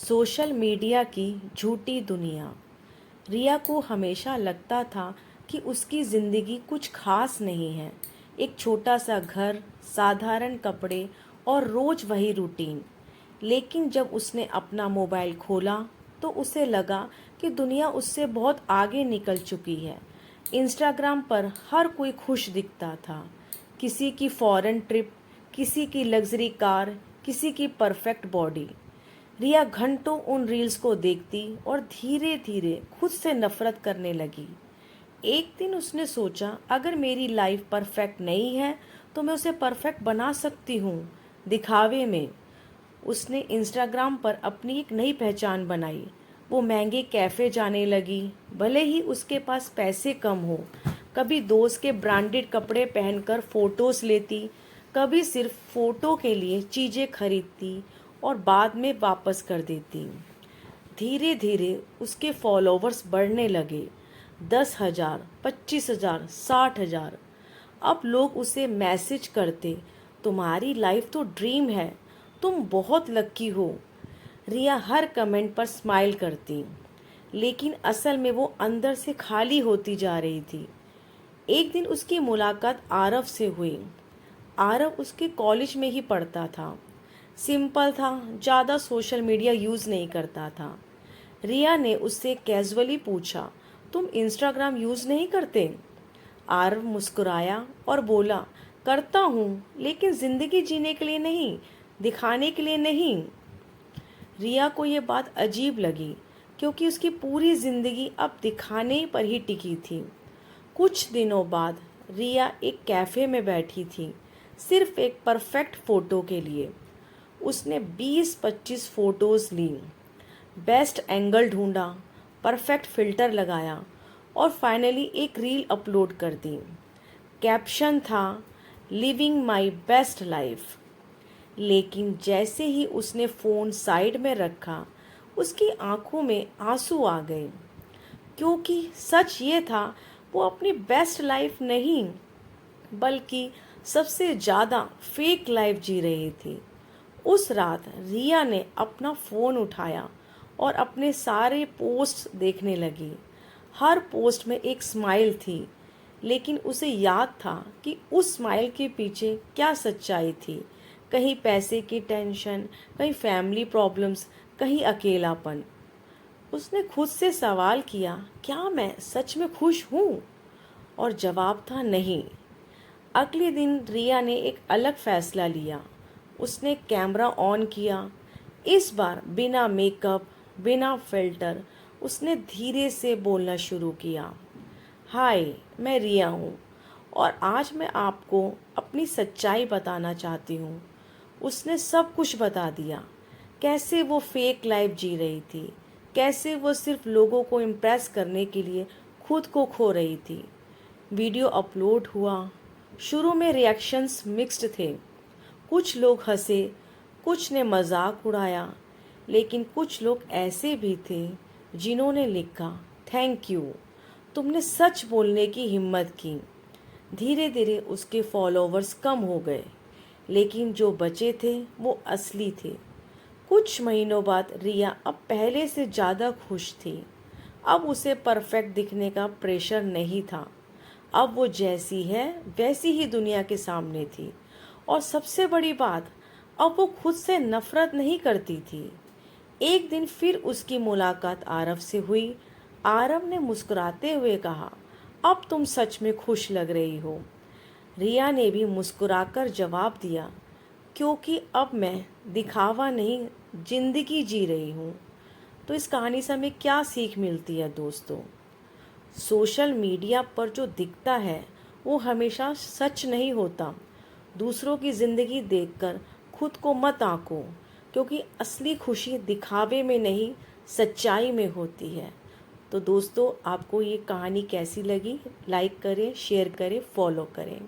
Social media की झूठी दुनिया। रिया को हमेशा लगता था कि उसकी ज़िंदगी कुछ खास नहीं है। एक छोटा सा घर, साधारण कपड़े और रोज़ वही रूटीन। लेकिन जब उसने अपना मोबाइल खोला तो उसे लगा कि दुनिया उससे बहुत आगे निकल चुकी है। इंस्टाग्राम पर हर कोई खुश दिखता था। किसी की फॉरेन ट्रिप, किसी की लग्जरी कार, किसी की परफेक्ट बॉडी। रिया घंटों उन रील्स को देखती और धीरे धीरे खुद से नफरत करने लगी। एक दिन उसने सोचा, अगर मेरी लाइफ परफेक्ट नहीं है तो मैं उसे परफेक्ट बना सकती हूँ, दिखावे में। उसने इंस्टाग्राम पर अपनी एक नई पहचान बनाई। वो महंगे कैफ़े जाने लगी, भले ही उसके पास पैसे कम हो। कभी दोस्त के ब्रांडेड कपड़े पहनकर फ़ोटोज़ लेती, कभी सिर्फ फ़ोटो के लिए चीज़ें खरीदती और बाद में वापस कर देती। धीरे धीरे उसके फॉलोवर्स बढ़ने लगे। 10,000, 25,000, 60,000। अब लोग उसे मैसेज करते, तुम्हारी लाइफ तो ड्रीम है, तुम बहुत लकी हो। रिया हर कमेंट पर स्माइल करती, लेकिन असल में वो अंदर से खाली होती जा रही थी। एक दिन उसकी मुलाकात आरव से हुई। आरव उसके कॉलेज में ही पढ़ता था। सिंपल था, ज़्यादा सोशल मीडिया यूज़ नहीं करता था। रिया ने उससे कैजुअली पूछा, तुम इंस्टाग्राम यूज़ नहीं करते? आरव मुस्कुराया और बोला, करता हूँ, लेकिन ज़िंदगी जीने के लिए नहीं, दिखाने के लिए नहीं। रिया को ये बात अजीब लगी, क्योंकि उसकी पूरी ज़िंदगी अब दिखाने पर ही टिकी थी। कुछ दिनों बाद रिया एक कैफ़े में बैठी थी, सिर्फ एक परफेक्ट फ़ोटो के लिए। उसने 20-25 फ़ोटोज़ ली, बेस्ट एंगल ढूंढा, परफेक्ट फ़िल्टर लगाया और फाइनली एक रील अपलोड कर दी। कैप्शन था, लिविंग माई बेस्ट लाइफ। लेकिन जैसे ही उसने फ़ोन साइड में रखा, उसकी आंखों में आंसू आ गए, क्योंकि सच ये था, वो अपनी बेस्ट लाइफ नहीं बल्कि सबसे ज़्यादा फेक लाइफ जी रही थी। उस रात रिया ने अपना फ़ोन उठाया और अपने सारे पोस्ट देखने लगी। हर पोस्ट में एक स्माइल थी, लेकिन उसे याद था कि उस स्माइल के पीछे क्या सच्चाई थी। कहीं पैसे की टेंशन, कहीं फैमिली प्रॉब्लम्स, कहीं अकेलापन। उसने खुद से सवाल किया, क्या मैं सच में खुश हूँ? और जवाब था नहीं। अगले दिन रिया ने एक अलग फैसला लिया। उसने कैमरा ऑन किया। इस बार बिना मेकअप, बिना फिल्टर, उसने धीरे से बोलना शुरू किया, हाय, मैं रिया हूँ और आज मैं आपको अपनी सच्चाई बताना चाहती हूँ। उसने सब कुछ बता दिया, कैसे वो फेक लाइफ जी रही थी, कैसे वो सिर्फ लोगों को इम्प्रेस करने के लिए खुद को खो रही थी। वीडियो अपलोड हुआ। शुरू में रिएक्शंस मिक्स्ड थे। कुछ लोग हंसे, कुछ ने मजाक उड़ाया, लेकिन कुछ लोग ऐसे भी थे जिन्होंने लिखा, थैंक यू, तुमने सच बोलने की हिम्मत की। धीरे धीरे उसके फॉलोवर्स कम हो गए, लेकिन जो बचे थे वो असली थे। कुछ महीनों बाद रिया अब पहले से ज़्यादा खुश थी। अब उसे परफेक्ट दिखने का प्रेशर नहीं था। अब वो जैसी है वैसी ही दुनिया के सामने थी। और सबसे बड़ी बात, अब वो खुद से नफरत नहीं करती थी। एक दिन फिर उसकी मुलाकात आरव से हुई। आरव ने मुस्कुराते हुए कहा, अब तुम सच में खुश लग रही हो। रिया ने भी मुस्कुराकर जवाब दिया, क्योंकि अब मैं दिखावा नहीं, जिंदगी जी रही हूँ। तो इस कहानी से हमें क्या सीख मिलती है दोस्तों? सोशल मीडिया पर जो दिखता है वो हमेशा सच नहीं होता। दूसरों की ज़िंदगी देखकर खुद को मत आंको, क्योंकि असली खुशी दिखावे में नहीं, सच्चाई में होती है। तो दोस्तों, आपको ये कहानी कैसी लगी? लाइक करें, शेयर करें, फॉलो करें।